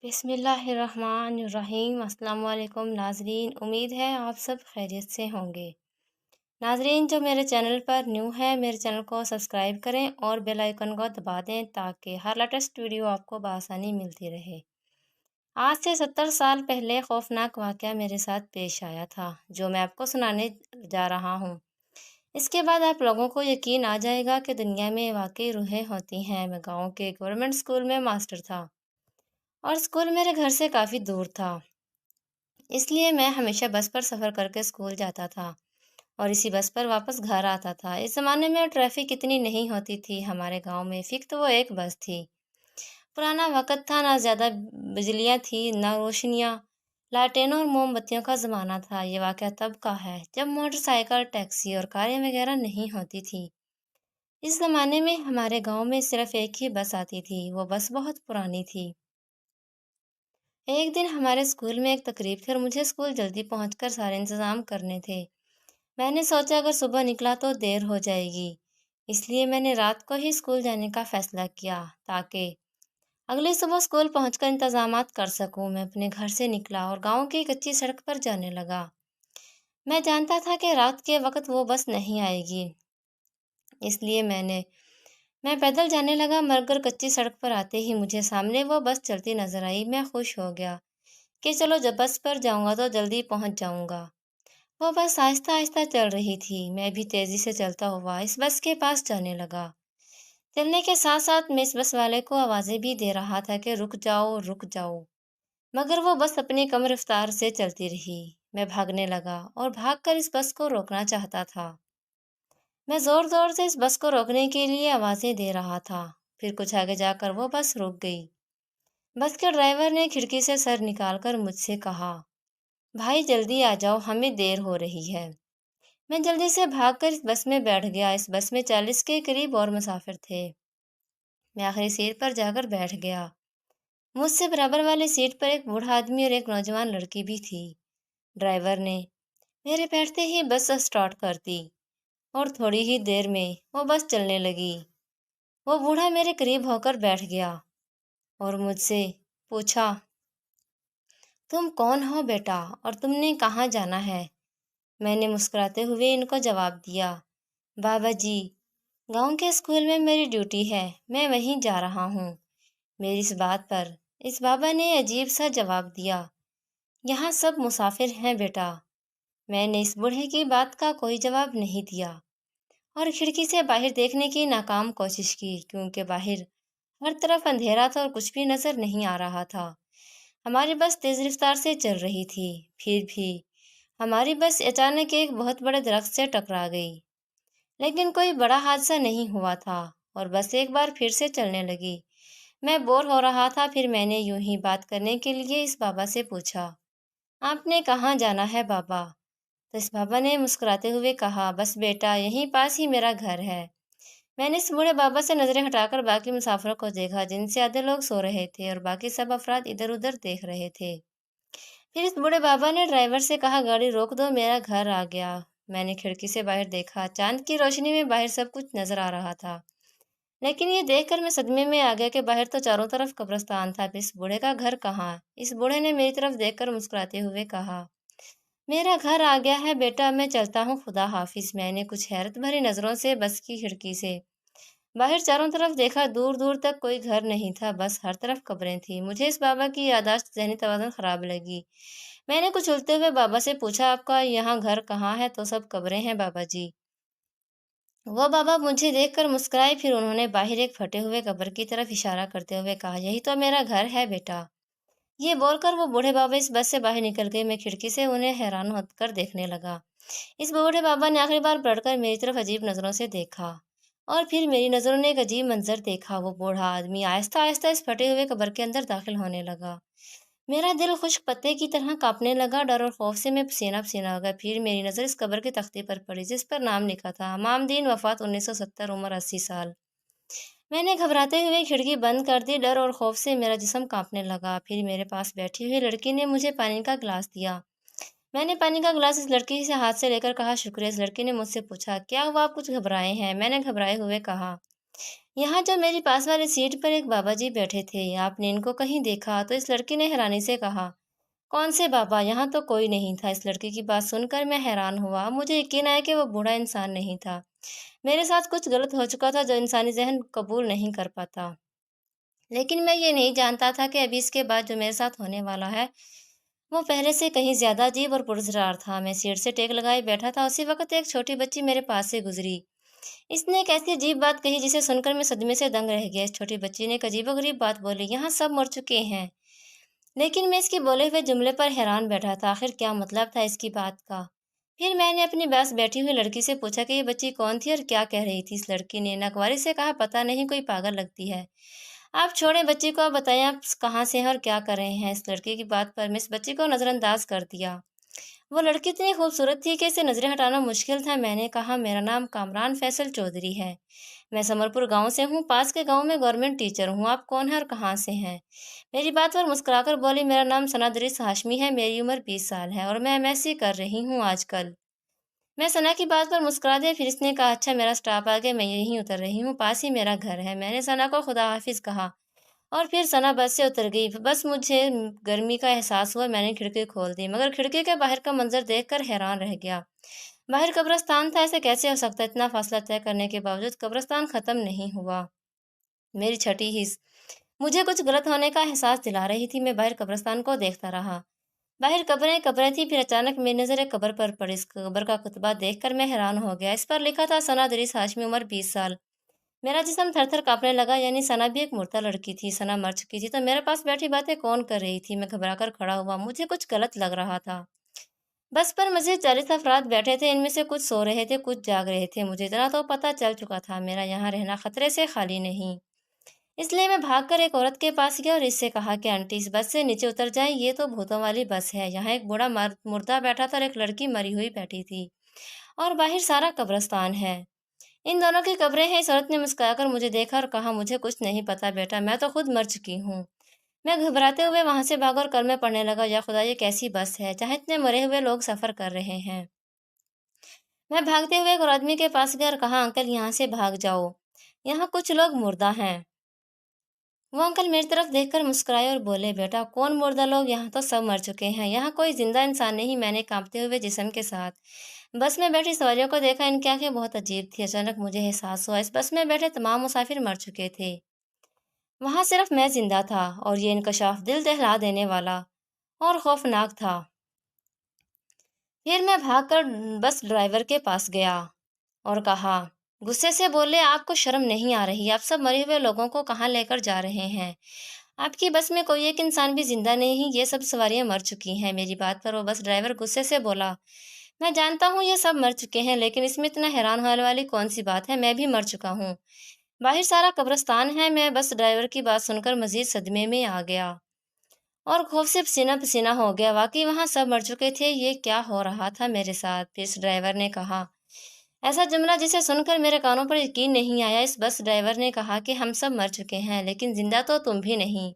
بسم اللہ الرحمن الرحیم۔ السلام علیکم ناظرین، امید ہے آپ سب خیریت سے ہوں گے۔ ناظرین جو میرے چینل پر نیو ہے، میرے چینل کو سبسکرائب کریں اور بیل آئیکن کو دبا دیں تاکہ ہر لیٹسٹ ویڈیو آپ کو بآسانی ملتی رہے۔ آج سے 70 سال پہلے خوفناک واقعہ میرے ساتھ پیش آیا تھا جو میں آپ کو سنانے جا رہا ہوں۔ اس کے بعد آپ لوگوں کو یقین آ جائے گا کہ دنیا میں واقعی روحیں ہوتی ہیں۔ میں گاؤں کے گورنمنٹ اسکول میں ماسٹر تھا اور اسکول میرے گھر سے کافی دور تھا، اس لیے میں ہمیشہ بس پر سفر کر کے اسکول جاتا تھا اور اسی بس پر واپس گھر آتا تھا۔ اس زمانے میں ٹریفک اتنی نہیں ہوتی تھی ہمارے گاؤں میں، فقط وہ ایک بس تھی۔ پرانا وقت تھا، نہ زیادہ بجلیاں تھی نہ روشنیاں، لالٹینوں اور موم بتیوں کا زمانہ تھا۔ یہ واقعہ تب کا ہے جب موٹر سائیکل، ٹیکسی اور کاریں وغیرہ نہیں ہوتی تھی۔ اس زمانے میں ہمارے گاؤں میں صرف ایک ہی بس آتی تھی، وہ بس بہت پرانی تھی۔ ایک دن ہمارے اسکول میں ایک تقریب تھی اور مجھے اسکول جلدی پہنچ کر سارے انتظام کرنے تھے۔ میں نے سوچا اگر صبح نکلا تو دیر ہو جائے گی، اس لیے میں نے رات کو ہی اسکول جانے کا فیصلہ کیا تاکہ اگلی صبح اسکول پہنچ کر انتظامات کر سکوں۔ میں اپنے گھر سے نکلا اور گاؤں کی کچی سڑک پر جانے لگا۔ میں جانتا تھا کہ رات کے وقت وہ بس نہیں آئے گی، اس لیے میں پیدل جانے لگا، مگر کچی سڑک پر آتے ہی مجھے سامنے وہ بس چلتی نظر آئی۔ میں خوش ہو گیا کہ چلو جب بس پر جاؤں گا تو جلدی پہنچ جاؤں گا۔ وہ بس آہستہ آہستہ چل رہی تھی، میں بھی تیزی سے چلتا ہوا اس بس کے پاس جانے لگا۔ چلنے کے ساتھ ساتھ میں اس بس والے کو آوازیں بھی دے رہا تھا کہ رک جاؤ رک جاؤ، مگر وہ بس اپنی کم رفتار سے چلتی رہی۔ میں بھاگنے لگا اور بھاگ کر اس بس کو روکنا چاہتا تھا۔ میں زور زور سے اس بس کو روکنے کے لیے آوازیں دے رہا تھا، پھر کچھ آگے جا کر وہ بس رک گئی۔ بس کے ڈرائیور نے کھڑکی سے سر نکال کر مجھ سے کہا، بھائی جلدی آ جاؤ، ہمیں دیر ہو رہی ہے۔ میں جلدی سے بھاگ کر اس بس میں بیٹھ گیا۔ اس بس میں 40 کے قریب اور مسافر تھے۔ میں آخری سیٹ پر جا کر بیٹھ گیا۔ مجھ سے برابر والی سیٹ پر ایک بوڑھا آدمی اور ایک نوجوان لڑکی بھی تھی۔ ڈرائیور نے میرے بیٹھتے ہی بس اسٹارٹ کر دی اور تھوڑی ہی دیر میں وہ بس چلنے لگی۔ وہ بوڑھا میرے قریب ہو کر بیٹھ گیا اور مجھ سے پوچھا، تم کون ہو بیٹا اور تم نے کہاں جانا ہے؟ میں نے مسکراتے ہوئے ان کو جواب دیا، بابا جی، گاؤں کے اسکول میں میری ڈیوٹی ہے، میں وہیں جا رہا ہوں۔ میری اس بات پر اس بابا نے عجیب سا جواب دیا، یہاں سب مسافر ہیں بیٹا۔ میں نے اس بوڑھے کی بات کا کوئی جواب نہیں دیا اور کھڑکی سے باہر دیکھنے کی ناکام کوشش کی، کیونکہ باہر ہر طرف اندھیرا تھا اور کچھ بھی نظر نہیں آ رہا تھا۔ ہماری بس تیز رفتار سے چل رہی تھی، پھر بھی ہماری بس اچانک ایک بہت بڑے درخت سے ٹکرا گئی، لیکن کوئی بڑا حادثہ نہیں ہوا تھا اور بس ایک بار پھر سے چلنے لگی۔ میں بور ہو رہا تھا، پھر میں نے یوں ہی بات کرنے کے لیے اس بابا سے پوچھا، آپ نے کہاں جانا ہے بابا؟ تو اس بابا نے مسکراتے ہوئے کہا، بس بیٹا یہیں پاس ہی میرا گھر ہے۔ میں نے اس بوڑھے بابا سے نظریں ہٹا کر باقی مسافروں کو دیکھا، جن سے آدھے لوگ سو رہے تھے اور باقی سب افراد ادھر ادھر دیکھ رہے تھے۔ پھر اس بوڑھے بابا نے ڈرائیور سے کہا، گاڑی روک دو، میرا گھر آ گیا۔ میں نے کھڑکی سے باہر دیکھا، چاند کی روشنی میں باہر سب کچھ نظر آ رہا تھا، لیکن یہ دیکھ کر میں صدمے میں آ گیا کہ باہر تو چاروں طرف قبرستان تھا، پھر اس بوڑھے کا گھر کہاں؟ اس بوڑھے نے میری طرف دیکھ کر مسکراتے ہوئے کہا، میرا گھر آ گیا ہے بیٹا، میں چلتا ہوں، خدا حافظ۔ میں نے کچھ حیرت بھری نظروں سے بس کی کھڑکی سے باہر چاروں طرف دیکھا، دور دور تک کوئی گھر نہیں تھا، بس ہر طرف قبریں تھیں۔ مجھے اس بابا کی یادداشت ذہنی توازن خراب لگی۔ میں نے کچھ الجھتے ہوئے بابا سے پوچھا، آپ کا یہاں گھر کہاں ہے؟ تو سب قبریں ہیں بابا جی۔ وہ بابا مجھے دیکھ کر مسکرائے، پھر انہوں نے باہر ایک پھٹے ہوئے قبر کی طرف اشارہ کرتے ہوئے کہا، یہی تو میرا گھر ہے بیٹا۔ یہ بول کر وہ بوڑھے بابا اس بس سے باہر نکل گئے۔ میں کھڑکی سے انہیں حیران ہو کر دیکھنے لگا۔ اس بوڑھے بابا نے آخری بار پلٹ کر میری طرف عجیب نظروں سے دیکھا اور پھر میری نظروں نے ایک عجیب منظر دیکھا۔ وہ بوڑھا آدمی آہستہ آہستہ اس پھٹے ہوئے قبر کے اندر داخل ہونے لگا۔ میرا دل خشک پتے کی طرح کانپنے لگا، ڈر اور خوف سے میں پسینہ پسینہ ہو گیا۔ پھر میری نظر اس قبر کے تختے پر پڑی جس پر نام لکھا تھا، امام دین، وفات 1970، عمر 80 سال۔ میں نے گھبراتے ہوئے کھڑکی بند کر دی، ڈر اور خوف سے میرا جسم کانپنے لگا۔ پھر میرے پاس بیٹھی ہوئی لڑکی نے مجھے پانی کا گلاس دیا۔ میں نے پانی کا گلاس اس لڑکی سے ہاتھ سے لے کر کہا، شکریہ۔ اس لڑکی نے مجھ سے پوچھا، کیا ہوا، آپ کچھ گھبرائے ہیں؟ میں نے گھبرائے ہوئے کہا، यहाँ जो मेरी पास वाली सीट पर एक बाबा जी बैठे थे, आपने इनको कहीं देखा? तो इस लड़की ने हैरानी से कहा, कौन से बाबा? यहाँ तो कोई नहीं था। इस लड़की की बात सुनकर मैं हैरान हुआ। अब मुझे यकीन आया कि वो बूढ़ा इंसान नहीं था। मेरे साथ कुछ गलत हो चुका था जो इंसानी ज़हन कबूल नहीं कर पाता। लेकिन मैं ये नहीं जानता था कि अभी इसके बाद जो मेरे साथ होने वाला है, वो पहले से कहीं ज़्यादा अजीब और पुरस्कार था। मैं सीट से टेक लगाए बैठा था, उसी वक़्त एक छोटी बच्ची मेरे पास से गुज़री। इसने एक ऐसी अजीब बात कही जिसे सुनकर मैं सदमे से दंग रह गया। इस छोटी बच्ची ने एक अजीबो-गरीब बात बोली, यहाँ सब मर चुके हैं। लेकिन मैं इसके बोले हुए जुमले पर हैरान बैठा था, आखिर क्या मतलब था इसकी बात का? फिर मैंने अपनी पास बैठी हुई लड़की से पूछा कि ये बच्ची कौन थी और क्या कह रही थी? इस लड़की ने नकवारी से कहा, पता नहीं, कोई पागल लगती है। आप छोड़ें बच्ची को, आप बताएं आप कहाँ से हैं और क्या कर रहे हैं? इस लड़के की बात पर मैं इस बच्ची को नज़रअंदाज कर दिया। वो लड़की इतनी खूबसूरत थी कि इसे नजरें हटाना मुश्किल था। मैंने कहा, मेरा नाम कामरान फैसल चौधरी है। मैं समरपुर गांव से हूँ, पास के गांव में गवर्नमेंट टीचर हूँ। आप कौन हैं और कहाँ से हैं? मेरी बात पर मुस्कुराकर बोली, मेरा नाम सना दरिस हाशमी है, मेरी उम्र 20 साल है और मैं एमएससी कर रही हूँ आजकल। मैं सना की बात पर मुस्कुरा दिया। फिर इसने कहा, अच्छा मेरा स्टॉप आ गया, मैं यहीं उतर रही हूँ, पास ही मेरा घर है। मैंने सना को खुदा हाफिज कहा और फिर सना बस से उतर गई। बस मुझे गर्मी का एहसास हुआ। मैंने खिड़की खोल दी, मगर खिड़की के बाहर का मंजर देखकर हैरान रह गया। बाहर कब्रिस्तान था, ऐसे कैसे हो सकता है? इतना फासला तय करने के बावजूद कब्रिस्तान खत्म नहीं हुआ। मेरी छठी हिस्स मुझे कुछ गलत होने का एहसास दिला रही थी। मैं बाहर कब्रिस्तान को देखता रहा। बाहर कब्रें कब्रें थी। फिर अचानक मेरी नजर एक कब्र पर पड़ी। इस कब्र का कुतबा देखकर मैं हैरान हो गया। इस पर लिखा था, सना दरिस हाशमी, उम्र 20 साल। मेरा जिस्म थर-थर काँपने लगा, यानी सना भी एक मुर्दा लड़की थी। सना मर चुकी थी, तो मेरे पास बैठी बातें कौन कर रही थी? मैं घबराकर खड़ा हुआ, मुझे कुछ गलत लग रहा था। बस पर मज़ीद 40 अफराद बैठे थे, इनमें से कुछ सो रहे थे, कुछ जाग रहे थे। मुझे इतना तो पता चल चुका था, मेरा यहाँ रहना खतरे से खाली नहीं। इसलिए मैं भागकर एक औरत के पास गया और इससे कहा कि आंटी, इस बस से नीचे उतर जाएं, ये तो भूतों वाली बस है। यहाँ एक बूढ़ा मर्द मुर्दा बैठा था और एक लड़की मरी हुई बैठी थी और बाहर सारा कब्रिस्तान है। इन दोनों की कब्रें हैं। इस औरत ने मुस्कुराकर मुझे देखा और कहा, मुझे कुछ नहीं पता बेटा, मैं तो खुद मर चुकी हूँ। मैं घबराते हुए वहां से भागा और कलमे पढ़ने लगा, या खुदा ये कैसी बस है जहाँ इतने मरे हुए लोग सफर कर रहे हैं। मैं भागते हुए एक और आदमी के पास गया और कहा, अंकल यहाँ से भाग जाओ, यहाँ कुछ लोग मुर्दा हैं। वो अंकल मेरी तरफ देखकर मुस्कुराए और बोले, बेटा कौन मुर्दा लोग? यहाँ तो सब मर चुके हैं, यहाँ कोई जिंदा इंसान नहीं। मैंने कांपते हुए जिस्म के साथ बस में बैठी सवारियों को देखा। इनकी आंखें बहुत अजीब थी। अचानक मुझे एहसास हुआ, इस बस में बैठे तमाम मुसाफिर मर चुके थे। वहां सिर्फ मैं जिंदा था और ये इंकशाफ दिल दहला देने वाला और खौफनाक था। फिर मैं भागकर बस ड्राइवर के पास गया और कहा, गुस्से से बोले, आपको शर्म नहीं आ रही? आप सब मरे हुए लोगों को कहाँ लेकर जा रहे हैं? आपकी बस में कोई एक इंसान भी जिंदा नहीं, ये सब सवारियां मर चुकी हैं। मेरी बात पर वो बस ड्राइवर गुस्से से बोला, मैं जानता हूँ ये सब मर चुके हैं, लेकिन इसमें इतना हैरान होने वाली कौन सी बात है? मैं भी मर चुका हूँ। बाहर सारा कब्रिस्तान है। मैं बस ड्राइवर की बात सुनकर मजीद सदमे में आ गया और खौफ से पसीना पसीना हो गया। वाकई वहां सब मर चुके थे। ये क्या हो रहा था मेरे साथ? फिर इस ड्राइवर ने कहा, ऐसा जुमला जिसे सुनकर मेरे कानों पर यकीन नहीं आया। इस बस ड्राइवर ने कहा कि हम सब मर चुके हैं, लेकिन जिंदा तो तुम भी नहीं,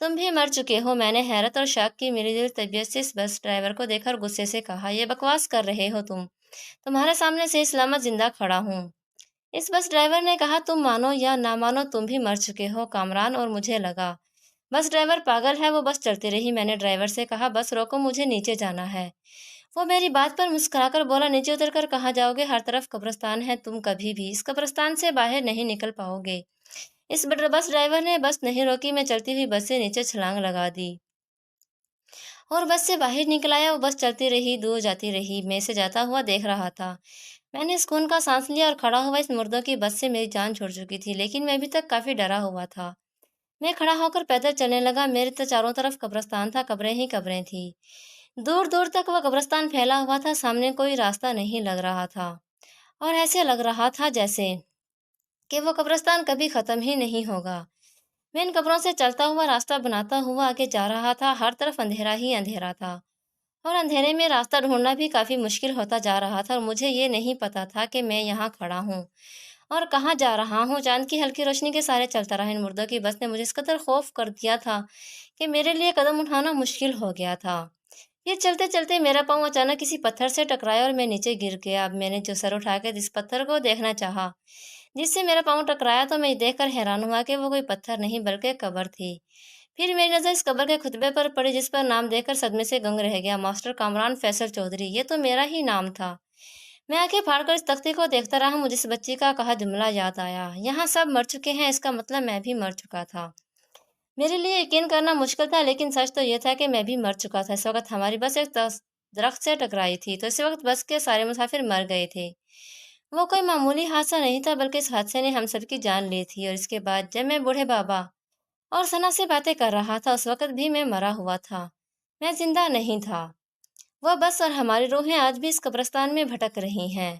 तुम भी मर चुके हो। मैंने हैरत और शक की मेरी दिल तबीयत से इस बस ड्राइवर को देखकर गुस्से से कहा, ये बकवास कर रहे हो तुम, तुम्हारे सामने से सलामत जिंदा खड़ा हूँ। इस बस ड्राइवर ने कहा, तुम मानो या ना मानो, तुम भी मर चुके हो कामरान। और मुझे लगा बस ड्राइवर पागल है। वो बस चलती रही। मैंने ड्राइवर से कहा, बस रोको, मुझे नीचे जाना है। वो मेरी बात पर मुस्कुराकर बोला, नीचे उतरकर कहाँ जाओगे? हर तरफ कब्रिस्तान है, तुम कभी भी इस कब्रिस्तान से बाहर नहीं निकल पाओगे। इस बस ड्राइवर ने बस नहीं रोकी। मैं चलती हुई बस से नीचे छलांग लगा दी और बस से बाहर निकल आया। वो बस चलती रही, दूर जाती रही। मैं इसे जाता हुआ देख रहा था। मैंने सुकून का सांस लिया और खड़ा हुआ। इस मुर्दों की बस से मेरी जान छूट चुकी थी, लेकिन मैं अभी तक काफी डरा हुआ था। मैं खड़ा होकर पैदल चलने लगा। मेरे तो चारों तरफ कब्रिस्तान था, कब्रें ही कब्रें थी। दूर दूर तक वह कब्रिस्तान फैला हुआ था। सामने कोई रास्ता नहीं लग रहा था और ऐसे लग रहा था जैसे कि वो कब्रिस्तान कभी खत्म ही नहीं होगा। मैं इन कब्रों से चलता हुआ रास्ता बनाता हुआ आगे जा रहा था। हर तरफ अंधेरा ही अंधेरा था और अंधेरे में रास्ता ढूंढना भी काफी मुश्किल होता जा रहा था। और मुझे ये नहीं पता था कि मैं यहाँ खड़ा हूँ और कहाँ जा रहा हूँ। चांद की हल्की रोशनी के सहारे चलता रहा। इन मुर्दों की बस ने मुझे इस कदर खौफ कर दिया था कि मेरे लिए कदम उठाना मुश्किल हो गया था। ये चलते चलते मेरा पाँव अचानक किसी पत्थर से टकराया और मैं नीचे गिर गया। अब मैंने जो सर उठाकर इस पत्थर को देखना चाहा, جس سے میرا پاؤں ٹکرایا تو میں دیکھ کر حیران ہوا کہ وہ کوئی پتھر نہیں بلکہ قبر تھی۔ پھر میری نظر اس قبر کے خطبے پر پڑی جس پر نام دیکھ کر صدمے سے گنگ رہ گیا، ماسٹر کامران فیصل چودھری۔ یہ تو میرا ہی نام تھا۔ میں آنکھیں پھاڑ کر اس تختے کو دیکھتا رہا، مجھے اس بچی کا کہا جملہ یاد آیا، یہاں سب مر چکے ہیں، اس کا مطلب میں بھی مر چکا تھا۔ میرے لیے یقین کرنا مشکل تھا، لیکن سچ تو یہ تھا کہ میں بھی مر چکا تھا۔ اس وقت ہماری بس ایک درخت سے ٹکرائی تھی تو اس وقت بس کے سارے مسافر مر گئے تھے۔ وہ کوئی معمولی حادثہ نہیں تھا بلکہ اس حادثے نے ہم سب کی جان لی تھی۔ اور اس کے بعد جب میں بوڑھے بابا اور ثنا سے باتیں کر رہا تھا اس وقت بھی میں مرا ہوا تھا، میں زندہ نہیں تھا۔ وہ بس اور ہماری روحیں آج بھی اس قبرستان میں بھٹک رہی ہیں۔